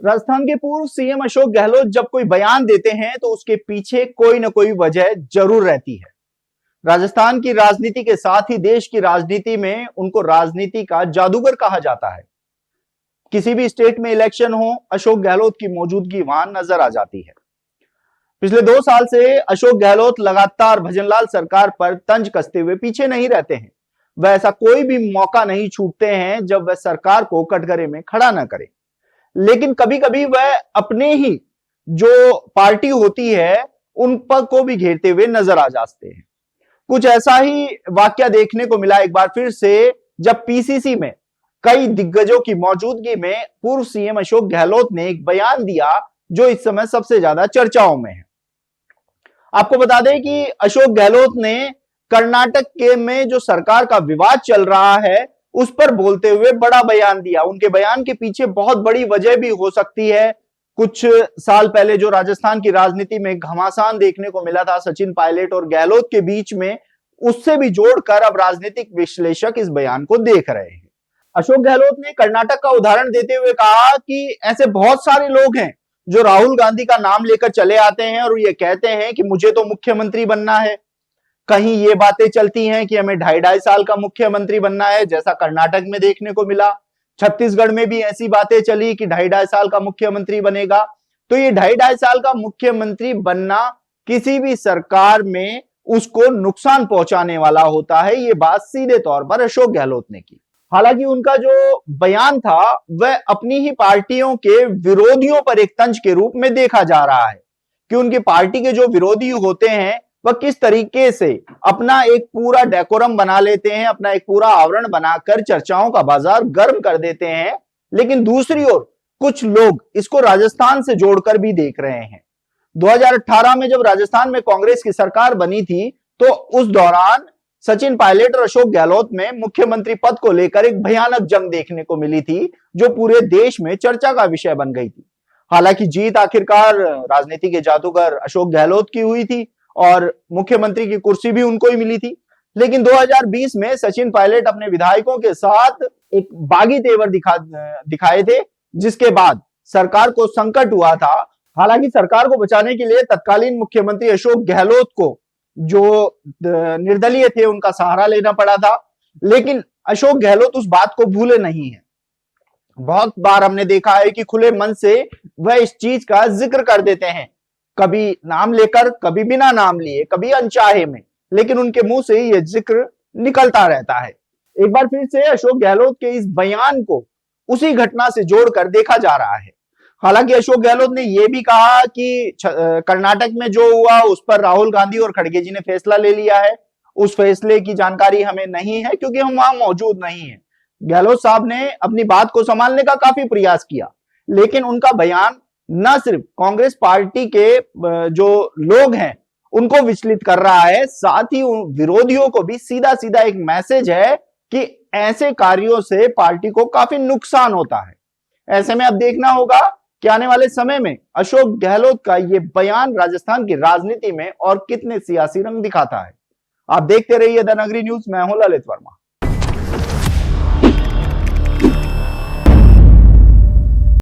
राजस्थान के पूर्व सीएम अशोक गहलोत जब कोई बयान देते हैं तो उसके पीछे कोई ना कोई वजह जरूर रहती है। राजस्थान की राजनीति के साथ ही देश की राजनीति में उनको राजनीति का जादूगर कहा जाता है। किसी भी स्टेट में इलेक्शन हो, अशोक गहलोत की मौजूदगी वहां नजर आ जाती है। पिछले 2 साल से अशोक गहलोत लगातार भजनलाल सरकार पर तंज कसते हुए पीछे नहीं रहते हैं। वह ऐसा कोई भी मौका नहीं छूटते हैं जब वह सरकार को कटघरे में खड़ा न करे। लेकिन कभी कभी वह अपने ही जो पार्टी होती है उन पर को भी घेरते हुए नजर आ जाते हैं। कुछ ऐसा ही वाकया देखने को मिला एक बार फिर से, जब पीसीसी में कई दिग्गजों की मौजूदगी में पूर्व सीएम अशोक गहलोत ने एक बयान दिया जो इस समय सबसे ज्यादा चर्चाओं में है। आपको बता दें कि अशोक गहलोत ने कर्नाटक के में जो सरकार का विवाद चल रहा है उस पर बोलते हुए बड़ा बयान दिया। उनके बयान के पीछे बहुत बड़ी वजह भी हो सकती है। कुछ साल पहले जो राजस्थान की राजनीति में घमासान देखने को मिला था सचिन पायलट और गहलोत के बीच में, उससे भी जोड़कर अब राजनीतिक विश्लेषक इस बयान को देख रहे हैं। अशोक गहलोत ने कर्नाटक का उदाहरण देते हुए कहा कि ऐसे बहुत सारे लोग हैं जो राहुल गांधी का नाम लेकर चले आते हैं और ये कहते हैं कि मुझे तो मुख्यमंत्री बनना है। कहीं ये बातें चलती हैं कि हमें 2.5 साल का मुख्यमंत्री बनना है, जैसा कर्नाटक में देखने को मिला। छत्तीसगढ़ में भी ऐसी बातें चली कि 2.5 साल का मुख्यमंत्री बनेगा। तो ये 2.5 साल का मुख्यमंत्री बनना किसी भी सरकार में उसको नुकसान पहुंचाने वाला होता है। ये बात सीधे तौर पर अशोक गहलोत ने की। हालांकि उनका जो बयान था वह अपनी ही पार्टियों के विरोधियों पर एक तंज के रूप में देखा जा रहा है कि उनकी पार्टी के जो विरोधी होते हैं वह किस तरीके से अपना एक पूरा डेकोरम बना लेते हैं, अपना एक पूरा आवरण बनाकर चर्चाओं का बाजार गर्म कर देते हैं। लेकिन दूसरी ओर कुछ लोग इसको राजस्थान से जोड़कर भी देख रहे हैं। 2018 में जब राजस्थान में कांग्रेस की सरकार बनी थी तो उस दौरान सचिन पायलट और अशोक गहलोत में मुख्यमंत्री पद को लेकर एक भयानक जंग देखने को मिली थी जो पूरे देश में चर्चा का विषय बन गई थी। हालांकि जीत आखिरकार राजनीति के जादूगर अशोक गहलोत की हुई थी और मुख्यमंत्री की कुर्सी भी उनको ही मिली थी। लेकिन 2020 में सचिन पायलट अपने विधायकों के साथ एक बागी तेवर दिखाए थे, जिसके बाद सरकार को संकट हुआ था। हालांकि सरकार को बचाने के लिए तत्कालीन मुख्यमंत्री अशोक गहलोत को जो निर्दलीय थे उनका सहारा लेना पड़ा था। लेकिन अशोक गहलोत उस बात को भूले नहीं है। बहुत बार हमने देखा है कि खुले मन से वह इस चीज का जिक्र कर देते हैं, कभी नाम लेकर, कभी बिना नाम लिए, कभी अनचाहे में, लेकिन उनके मुंह से यह जिक्र निकलता रहता है। एक बार फिर से अशोक गहलोत के इस बयान को उसी घटना से जोड़कर देखा जा रहा है। हालांकि अशोक गहलोत ने यह भी कहा कि कर्नाटक में जो हुआ उस पर राहुल गांधी और खड़गे जी ने फैसला ले लिया है। उस फैसले की जानकारी हमें नहीं है क्योंकि हम वहां मौजूद नहीं है। गहलोत साहब ने अपनी बात को संभालने का काफी प्रयास किया, लेकिन उनका बयान न सिर्फ कांग्रेस पार्टी के जो लोग हैं उनको विचलित कर रहा है, साथ ही उन विरोधियों को भी सीधा सीधा एक मैसेज है कि ऐसे कार्यों से पार्टी को काफी नुकसान होता है। ऐसे में अब देखना होगा कि आने वाले समय में अशोक गहलोत का यह बयान राजस्थान की राजनीति में और कितने सियासी रंग दिखाता है। आप देखते रहिए द नगरी न्यूज। मैं हूं ललित वर्मा।